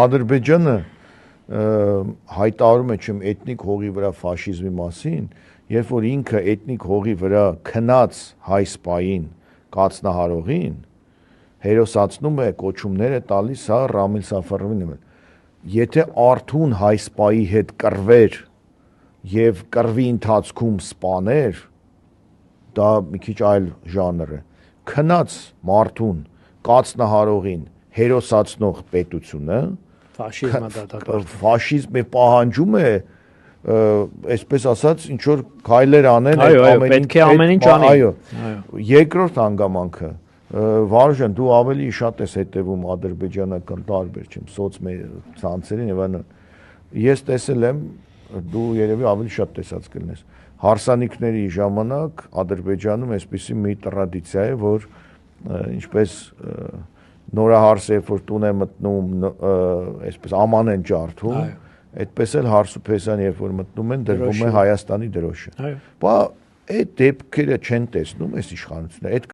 Ադրբեջանը հայտարարում է չեմ էթնիկ հողի վրա ֆաշիզմի մասին, երբ որ ինքը էթնիկ հողի վրա քնած հայ սպային կացնահարողին հերոսացնում է, կոչումներ է տալիս, հա Ռամիլ Սաֆարովին եթե արթուն հայ սպայի հետ կռվեր եւ կռվի ընթացքում սպաներ, դա մի քիչ այլ ժանր է։ Քնած մարդուն, կացնահարողին հերոսացնող պետությունը ֆաշիզմը դատապարտում։ Ֆաշիզմը պահանջում է, այսպես ասած, ինչ որ քայլեր անեն, պետք է ամեն ինչ անի։ Այո։ Երկրորդ հանգամանքը Վարուժան, դու ավելի շատ ես հետևում ադրբեջանական տարբեր չեմ սոցցանցերին եւ այլն։ Ես տեսել եմ, դու երևի ավելի շատ տեսած կլինես։ Հարսանիքների ժամանակ Ադրբեջանում այսպիսի մի տրադիցիա է, որ ինչպես նորահարսը երբ որ տուն է մտնում, այսպես աման են ջարդում, այդպես էլ հարսուփեսան երբ որ մտնում են, դրվում է Հայաստանի դրոշը։ Բա այդ դեպքերը չեն տեսնում այս իշխանությունը, այդ